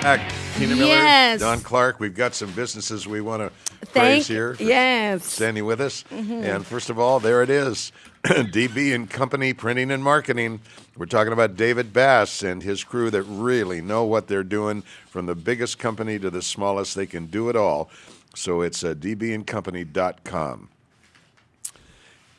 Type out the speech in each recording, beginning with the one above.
back. Tina Yes. Miller, Don Clark. We've got some businesses we want to praise here. Yes. Standing with us. And first of all, there it is. DB and Company Printing and Marketing. We're talking about David Bass and his crew that really know what they're doing. From the biggest company to the smallest, they can do it all. So it's dbandcompany.com.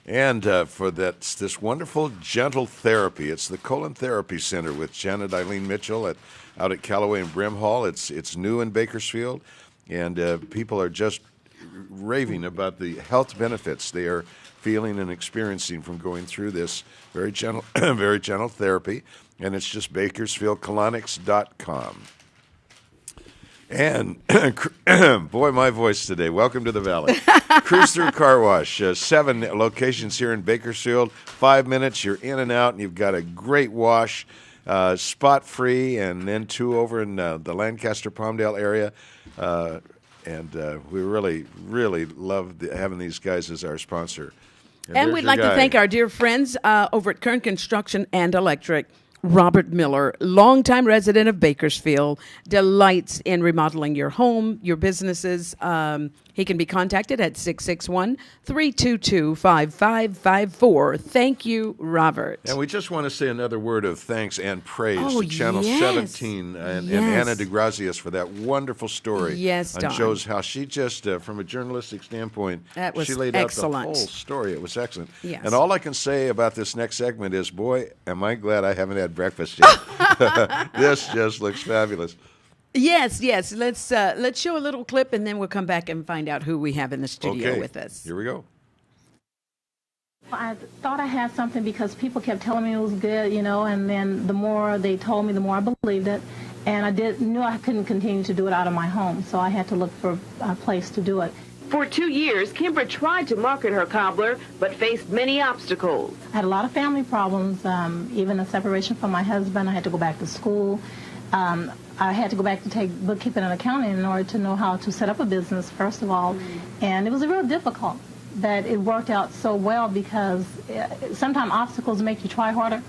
And for this wonderful gentle therapy, it's the Colon Therapy Center with Janet Eileen Mitchell out at Callaway and Brimhall. It's new in Bakersfield, and people are just raving about the health benefits they are feeling and experiencing from going through this very gentle, very gentle therapy. And it's just BakersfieldColonics.com. And boy, my voice today. Welcome to the Valley. Cruise Through Car Wash. 7 locations here in Bakersfield. 5 minutes, you're in and out, and you've got a great wash, spot free, and then 2 over in the Lancaster Palmdale area. And we really, really love having these guys as our sponsor. And we'd like to thank our dear friends over at Kern Construction and Electric. Robert Miller, longtime resident of Bakersfield, delights in remodeling your home, your businesses. He can be contacted at 661-322-5554. Thank you, Robert. And we just want to say another word of thanks and praise to Channel yes. 17 and Anna DeGrazias for that wonderful story on Don. Joe's house. She just, from a journalistic standpoint, That was she laid excellent. out the whole story. It was excellent. Yes. And all I can say about this next segment is, boy, am I glad I haven't had breakfast yet. This just looks fabulous. Yes. Let's show a little clip, and then we'll come back and find out who we have in the studio with us. Here we go. I thought I had something because people kept telling me it was good, and then the more they told me, the more I believed it. And I knew I couldn't continue to do it out of my home, so I had to look for a place to do it. For 2 years, Kimber tried to market her cobbler, but faced many obstacles. I had a lot of family problems, even a separation from my husband. I had to go back to school. I had to go back to take bookkeeping and accounting in order to know how to set up a business, first of all. And it was real difficult, but it worked out so well because sometimes obstacles make you try harder.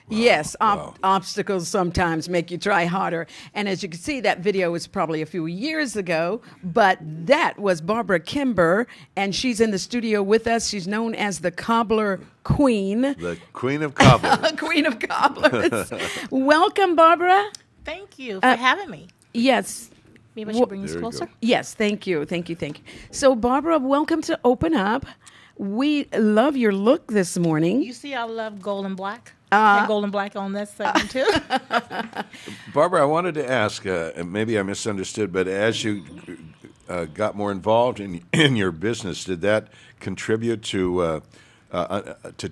Yes, obstacles sometimes make you try harder. And as you can see, that video was probably a few years ago, but that was Barbara Kimber, and she's in the studio with us. She's known as the Cobbler Queen. The Queen of Cobblers. Queen of Cobblers. Welcome, Barbara. Thank you for having me. Yes. Maybe I should bring this closer. Yes, thank you. So, Barbara, welcome to Open Up. We love your look this morning. You see, I love gold and black. And gold and black on this segment, too. Barbara, I wanted to ask, maybe I misunderstood, but as you got more involved in your business, did that contribute to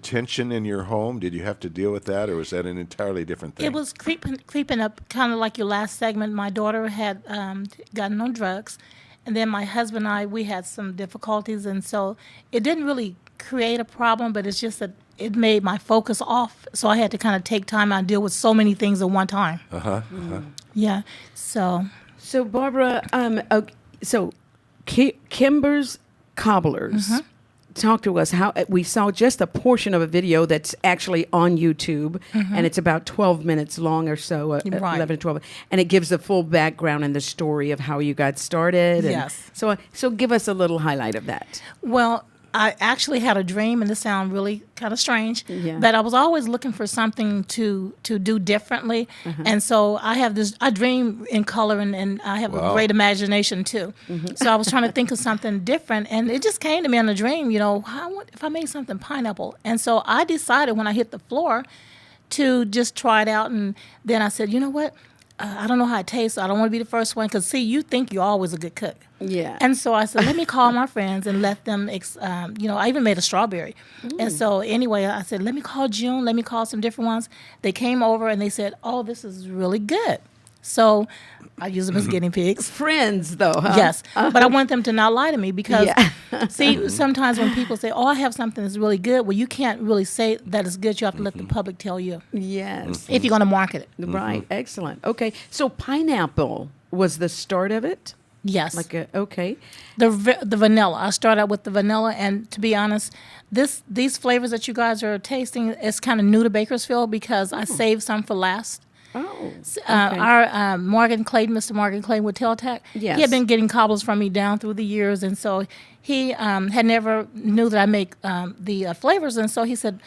tension in your home? Did you have to deal with that, or was that an entirely different thing? It was creeping up, kind of like your last segment. My daughter had gotten on drugs, and then my husband and I, we had some difficulties, and so it didn't really create a problem, but it's just that it made my focus off, so I had to kind of take time and deal with so many things at one time. Yeah, so Barbara, Kimber's Cobblers. Talk to us how we saw just a portion of a video that's actually on YouTube, and it's about 12 minutes long or so, Right. 11 to 12, and it gives the full background and the story of how you got started. Yes. And so give us a little highlight of that. Well, I actually had a dream, and this sounds really kind of strange, but I was always looking for something to do differently. And so I dream in color, and I have a great imagination too. So I was trying to think of something different, and it just came to me in a dream, if I made something pineapple. And so I decided when I hit the floor to just try it out, and then I said, you know what? I don't know how it tastes. So I don't want to be the first one because, see, you think you're always a good cook. Yeah. And so I said, let me call my friends and let them, I even made a strawberry. And so anyway, I said, let me call June. Let me call some different ones. They came over and they said, oh, this is really good. So I use them as guinea pigs. Friends, though, huh? Yes. But I want them to not lie to me because, see, sometimes when people say, oh, I have something that's really good, well, you can't really say that it's good. You have to let the public tell you. Yes. If you're going to market it. Right. Excellent. Okay. So pineapple was the start of it? Yes. Okay. The vanilla. I started out with the vanilla, and to be honest, these flavors that you guys are tasting is kind of new to Bakersfield because I saved some for last. Oh, Our Morgan Clayton, Mr. Morgan Clayton with Teltec, Yes. he had been getting cobblers from me down through the years, and so he had never knew that I make the flavors, and so he said,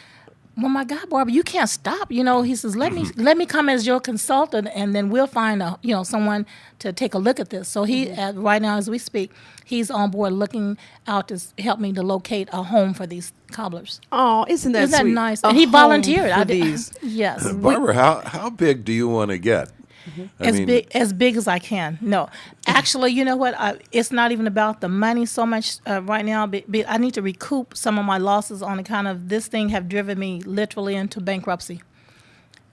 "Well, my God, Barbara, you can't stop." He says, "Let me come as your consultant, and then we'll find someone to take a look at this." So he right now, as we speak, he's on board looking out to help me to locate a home for these cobblers. Oh, isn't that Isn't that sweet? nice? A And he home volunteered. for I did. these. Yes. Barbara, how big do you want to get? As big as I can. No, actually, you know what? It's not even about the money so much right now. I need to recoup some of my losses on account of this thing have driven me literally into bankruptcy.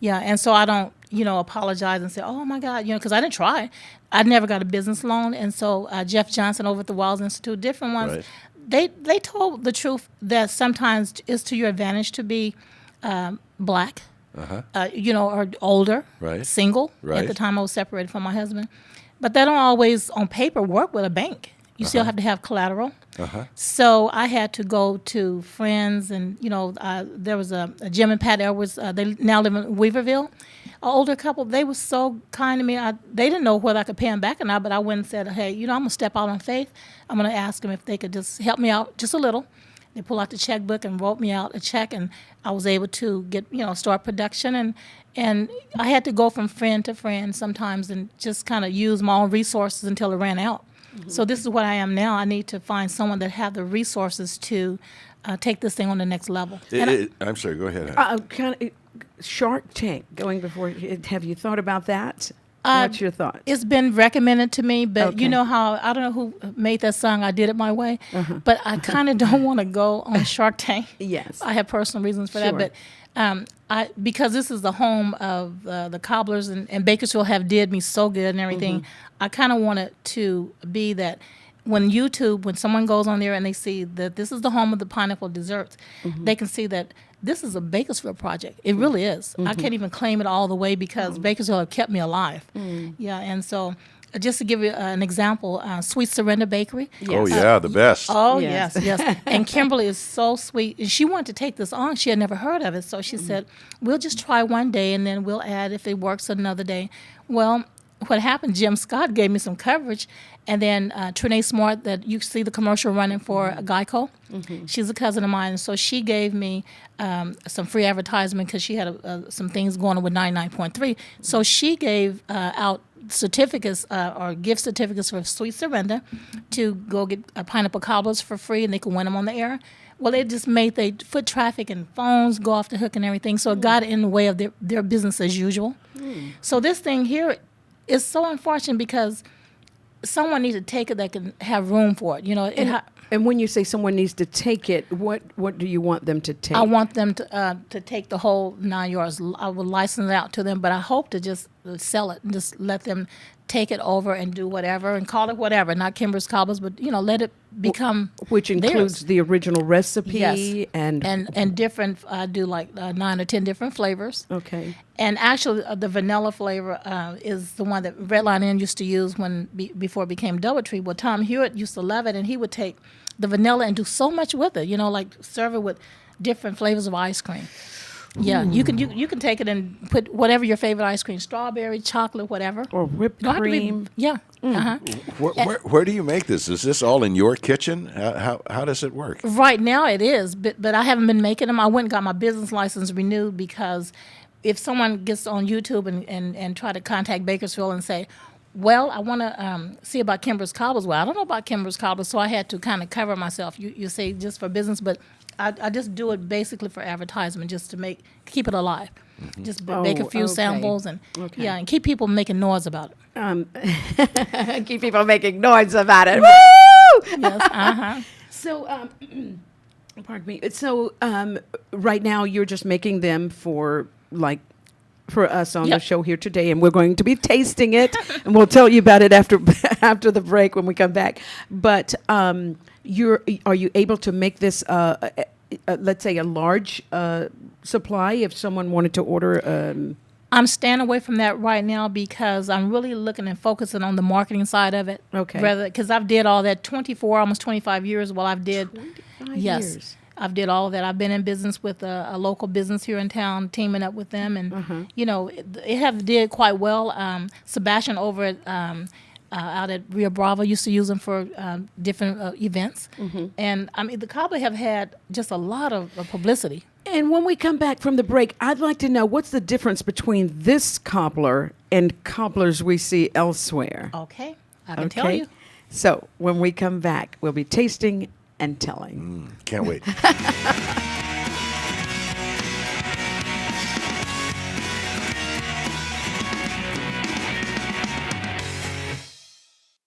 Yeah, and so I don't, apologize and say, "Oh my God," because I didn't try. I never got a business loan, and so Jeff Johnson over at the Wiles Institute, different ones, they told the truth that sometimes it's to your advantage to be black. Or older, single. At the time I was separated from my husband. But they don't always, on paper, work with a bank. You still have to have collateral. So I had to go to friends, and, there was a Jim and Pat Edwards. They now live in Weaverville. An older couple, they were so kind to me. They didn't know whether I could pay them back or not, but I went and said, "Hey, I'm going to step out on faith. I'm going to ask them if they could just help me out just a little." They pulled out the checkbook and wrote me out a check, and I was able to get, start production. And I had to go from friend to friend sometimes and just kind of use my own resources until it ran out. So this is what I am now. I need to find someone that have the resources to take this thing on the next level. I'm sorry, go ahead. Shark Tank, going before. Have you thought about that? What's your thoughts? It's been recommended to me, but Okay. you know how, I don't know who made that song, "I Did It My Way," but I kind of don't want to go on Shark Tank. Yes. I have personal reasons for Sure. that, but because this is the home of the cobblers, and Bakersfield have did me so good and everything, I kind of want it to be that when someone goes on there and they see that this is the home of the pineapple desserts, they can see that this is a Bakersfield project. It really is. I can't even claim it all the way because Bakersfield have kept me alive. Yeah, and so just to give you an example, Sweet Surrender Bakery. Oh, yeah, the best. Oh, Yes. yes. And Kimberly is so sweet. And she wanted to take this on. She had never heard of it. So she said, "We'll just try one day, and then we'll add if it works another day." Well, what happened, Jim Scott gave me some coverage, and then Trinae Smart, that you see the commercial running for Geico, she's a cousin of mine, and so she gave me some free advertisement because she had some things going on with 99.3. So she gave out certificates or gift certificates for Sweet Surrender to go get pineapple cobblers for free, and they could win them on the air. Well, they just made their foot traffic and phones go off the hook and everything, so it got in the way of their business as usual. So this thing here is so unfortunate because someone needs to take it that can have room for it. And when you say someone needs to take it, what do you want them to take? I want them to take the whole 9 yards. I will license it out to them, but I hope to just sell it and just let them take it over and do whatever and call it whatever, not Kimber's Cobblers, but let it become which includes theirs. the original recipe Yes. and different. I do like 9 or 10 different flavors. okay. And actually, the vanilla flavor is the one that Redline Inn used to use before it became Doubletree. Well, Tom Hewitt used to love it, and he would take the vanilla and do so much with it. Like serve it with different flavors of ice cream. Yeah, you can take it and put whatever your favorite ice cream, strawberry, chocolate, whatever. Or whipped Don't have to be- cream. Yeah. Where do you make this? Is this all in your kitchen? How does it work? Right now it is, but I haven't been making them. I went and got my business license renewed because if someone gets on YouTube and try to contact Bakersfield and say, "Well, I want to see about Kimber's Cobblers," well, I don't know about Kimber's Cobblers, so I had to kind of cover myself. You say just for business, but I just do it basically for advertisement, just to keep it alive. Just make a few okay. samples and Okay. and keep people making noise about it. Keep people making noise about it. Woo! Yes, So, pardon me. So, right now you're just making them for us on Yep. the show here today, and we're going to be tasting it, and we'll tell you about it after the break when we come back. But are you able to make this, let's say, a large supply if someone wanted to order? I'm staying away from that right now because I'm really looking and focusing on the marketing side of it. Okay. Rather, because I've did all that 24, almost 25 years. Well, I've did. 25 Yes. years. I've did all of that. I've been in business with a local business here in town, teaming up with them, and you know, it have did quite well. Sebastian over at out at Rio Bravo used to use them for different events, and I mean the cobbler have had just a lot of publicity. And when we come back from the break, I'd like to know what's the difference between this cobbler and cobblers we see elsewhere. Okay, I can tell you. So when we come back, we'll be tasting and telling. Can't wait.